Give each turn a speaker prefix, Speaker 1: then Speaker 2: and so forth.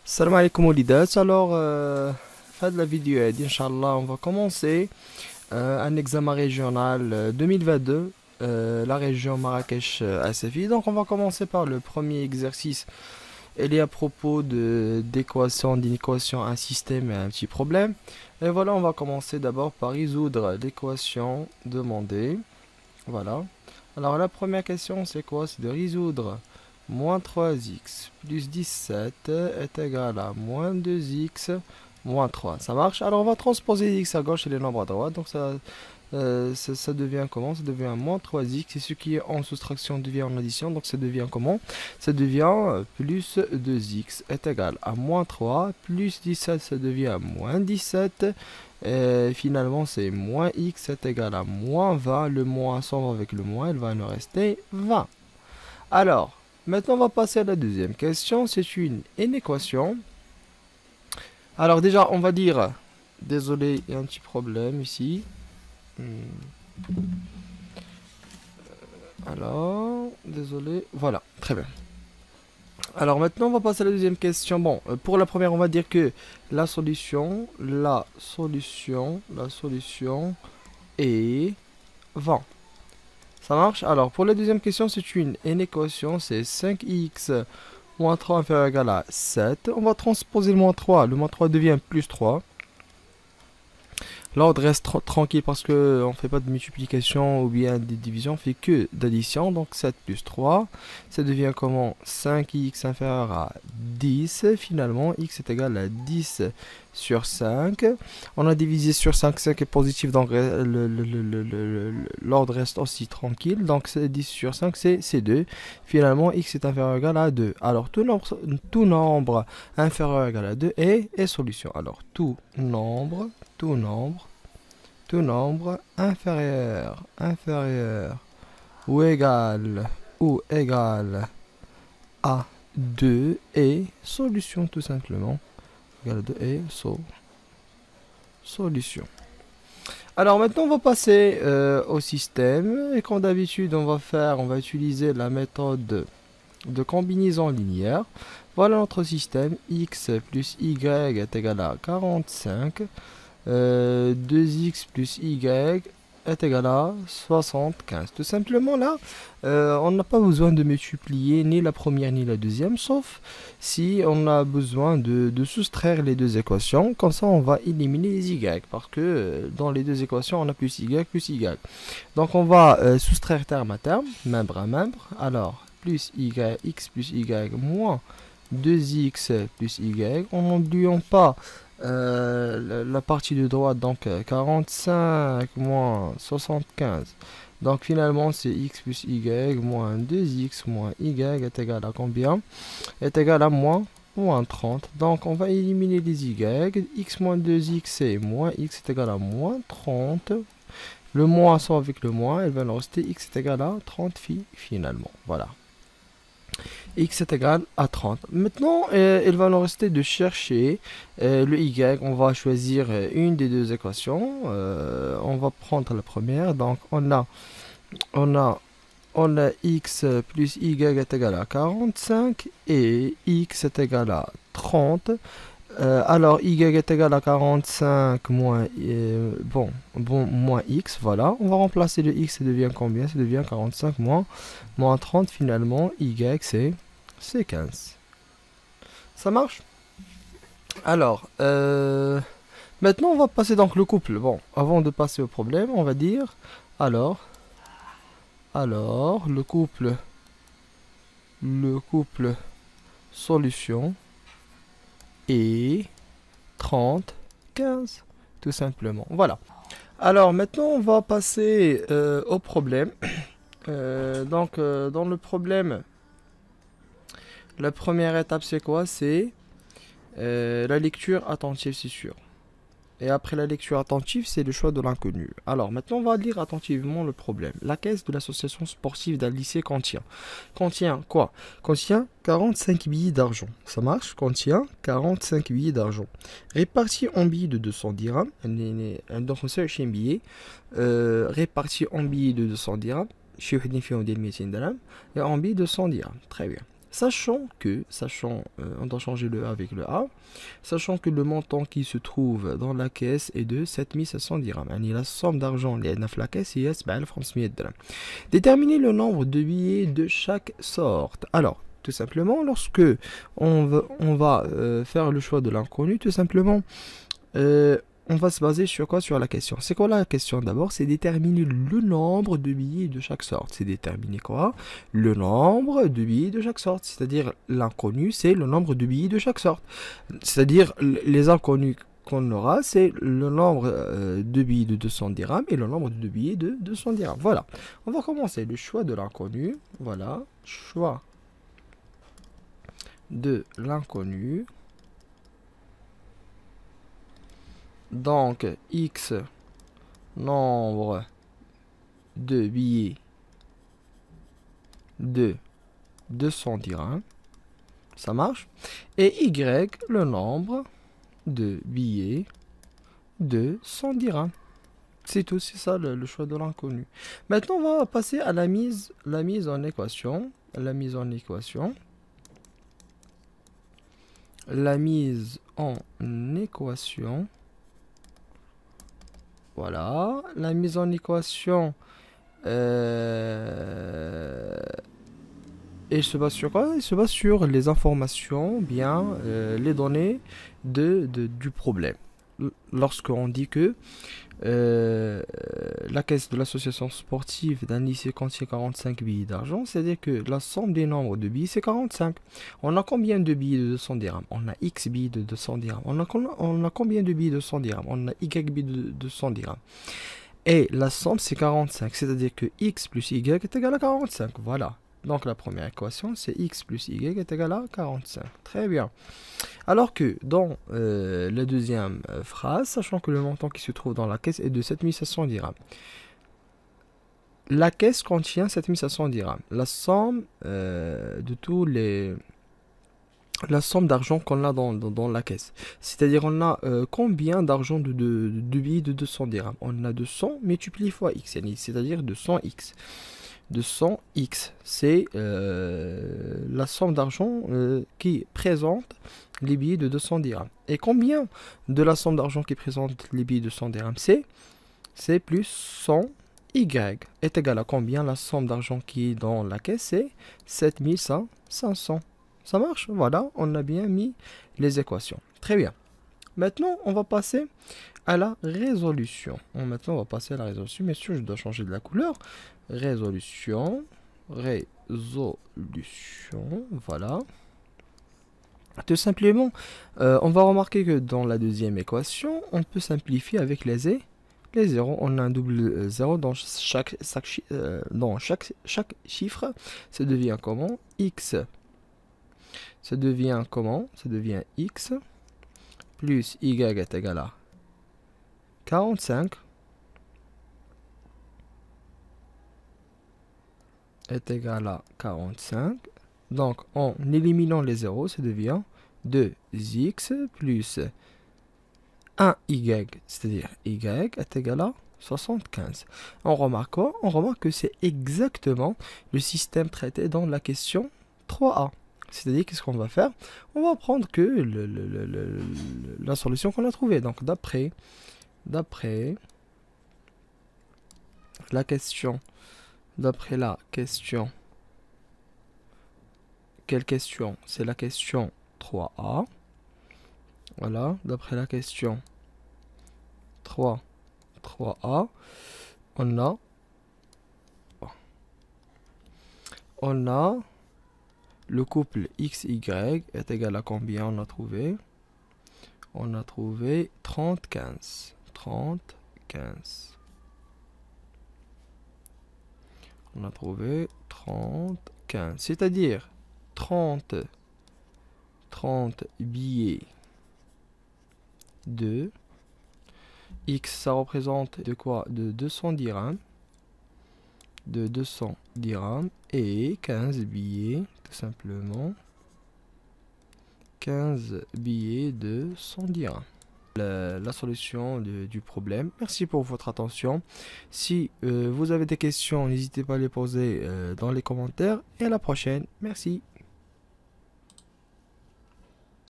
Speaker 1: Salam alaikum Oulidat. Alors, fin de la vidéo, Inch'Allah, on va commencer un examen régional 2022, la région Marrakech-Assafi. Donc, on va commencer par le premier exercice. Il est à propos d'équation, d'inéquation, un système et un petit problème. Et voilà, on va commencer d'abord par résoudre l'équation demandée. Voilà. Alors, la première question, c'est quoi? C'est de résoudre moins 3x plus 17 est égal à moins 2x moins 3. Ça marche? Alors on va transposer les x à gauche et les nombres à droite. Donc ça devient comment? Ça devient moins 3x. Et ce qui est en soustraction devient en addition. Donc ça devient comment? Ça devient plus 2x est égal à moins 3. Plus 17, ça devient moins 17. Et finalement, c'est moins x est égal à moins 20. Le moins s'en va avec le moins. Il va nous rester 20. Alors, maintenant on va passer à la deuxième question. C'est une équation. Alors déjà, on va dire, désolé, il y a un petit problème ici. Alors, désolé, voilà, très bien. Alors maintenant, on va passer à la deuxième question. Bon, pour la première, on va dire que la solution est 20. Ça marche? Alors, pour la deuxième question, c'est une équation, c'est 5x moins 3 inférieur ou égal à 7. On va transposer le moins 3. Le moins 3 devient plus 3. L'ordre reste tranquille parce qu'on ne fait pas de multiplication ou bien de division, on fait que d'addition. Donc 7 plus 3, ça devient comment? 5x inférieur à 10. Finalement, x est égal à 10 sur 5. On a divisé sur 5, 5 est positif, donc l'ordre reste aussi tranquille. Donc 10 sur 5, c'est 2. Finalement, x est inférieur ou égal à 2. Alors tout nombre inférieur ou égal à 2 est solution. Alors tout nombre inférieur ou égal à 2 est solution tout simplement. Égal à 2 est solution. Alors maintenant on va passer au système et comme d'habitude on va utiliser la méthode de combinaison linéaire. Voilà notre système. X plus y est égal à 45. 2x plus y est égal à 75. Tout simplement là, on n'a pas besoin de multiplier ni la première ni la deuxième, sauf si on a besoin de soustraire les deux équations. Comme ça, on va éliminer les y, parce que dans les deux équations, on a plus y plus y. Donc on va soustraire terme à terme, membre à membre. Alors, plus y, x plus y moins 2x plus y. En n'oubliant pas la partie de droite, donc 45 moins 75. Donc finalement c'est x plus y moins 2x moins y est égal à combien? Est égal à moins 30. Donc on va éliminer les y. X moins 2x c'est moins x est égal à moins 30. Le moins sort avec le moins, il va nous rester x est égal à 30 finalement. Voilà. X est égal à 30. Maintenant, il va nous rester de chercher le y. On va choisir une des deux équations. On va prendre la première. Donc, on a, on a x plus y est égal à 45 et x est égal à 30. Alors, y est égal à 45 moins, moins x, voilà. On va remplacer le x, ça devient combien? Ça devient 45 moins 30, finalement, y, c'est 15. Ça marche? Alors, maintenant, on va passer donc le couple. Bon, avant de passer au problème, on va dire, alors, le couple solution et 30, 15, tout simplement. Voilà. Alors maintenant, on va passer au problème. Dans le problème, la première étape, c'est quoi? C'est la lecture attentive, c'est sûr. Et après la lecture attentive, c'est le choix de l'inconnu. Alors maintenant, on va lire attentivement le problème. La caisse de l'association sportive d'un lycée contient quoi? Contient 45 billets d'argent. Ça marche? Contient 45 billets d'argent. Répartis en billets de 210 dirhams. Donc on sait un billet. Répartis en billets de 210 dirhams. شي وحدين فيهم ديال 200 درهم et en billets de 100 dirhams. Très bien. On doit changer le A avec le A, sachant que le montant qui se trouve dans la caisse est de 7500 dirhams. يعني la somme d'argent اللي عندنا في la caisse هي 7500 درهم. Déterminer le nombre de billets de chaque sorte. Alors, tout simplement, lorsque on va faire le choix de l'inconnu, tout simplement, on va se baser sur quoi? Sur la question. C'est quoi la question d'abord? C'est déterminer le nombre de billets de chaque sorte. C'est déterminer quoi? Le nombre de billets de chaque sorte. C'est-à-dire, l'inconnu, c'est le nombre de billets de chaque sorte. C'est-à-dire, les inconnus qu'on aura, c'est le nombre de billets de 200 dirhams et le nombre de billets de 200 dirhams. Voilà. On va commencer le choix de l'inconnu. Voilà. Choix de l'inconnu. Donc, X nombre de billets de 200 dirhams. Ça marche. Et Y, le nombre de billets de 100 dirhams. C'est tout, c'est ça le choix de l'inconnu. Maintenant, on va passer à la mise en équation. La mise en équation. La mise en équation. Voilà, la mise en équation, et se base sur quoi? Il se base sur les informations, bien, les données du problème. Lorsqu'on dit que la caisse de l'association sportive d'un lycée contient 45 billets d'argent, c'est-à-dire que la somme des nombres de billets, c'est 45. On a combien de billets de 200 dirhams? On a X billets de 200 dirhams. On a combien de billets de 100 dirhams? On a Y billets de 200 dirhams. Et la somme, c'est 45. C'est-à-dire que X plus Y est égal à 45. Voilà. Donc la première équation, c'est X plus Y est égal à 45. Très bien. Alors que dans la deuxième phrase, sachant que le montant qui se trouve dans la caisse est de 7500 dirhams. La caisse contient 7500 dirhams. La somme de tous les... La somme d'argent qu'on a dans la caisse. C'est-à-dire on a combien d'argent de billets de 200 dirhams. On a 200 multiplié fois X. C'est-à-dire 200X. 200X, c'est la somme d'argent qui présente les billets de 200 dirhams. Et combien de la somme d'argent qui présente les billets de 100 dirhams? C'est plus 100Y est égal à combien? La somme d'argent qui est dans la caisse, c'est 7500. Ça marche? Voilà, on a bien mis les équations. Très bien. Maintenant, on va passer à la résolution. Maintenant, on va passer à la résolution. Bien sûr, je dois changer de la couleur. Résolution. Voilà. Tout simplement, on va remarquer que dans la deuxième équation, on peut simplifier avec les zéros. On a un double zéro dans chaque chiffre. Ça devient comment? X. Ça devient comment? Ça devient X plus Y est égal à 45 est égal à 45. Donc, en éliminant les zéros, ça devient 2x plus 1y, c'est-à-dire y est égal à 75. On remarque quoi? On remarque que c'est exactement le système traité dans la question 3a. C'est-à-dire, qu'est-ce qu'on va faire? On va prendre que la solution qu'on a trouvée. Donc, d'après la question, quelle question? C'est la question 3a. Voilà, d'après la question 3a, on a le couple XY est égal à combien on a trouvé? On a trouvé 35. On a trouvé 35. C'est-à-dire 30 billets de X, ça représente de quoi? De 200 dirhams. De 200 dirhams et 15 billets, tout simplement. 15 billets de 100 dirhams. La solution du problème. Merci pour votre attention. Si vous avez des questions, n'hésitez pas à les poser dans les commentaires. Et à la prochaine. Merci.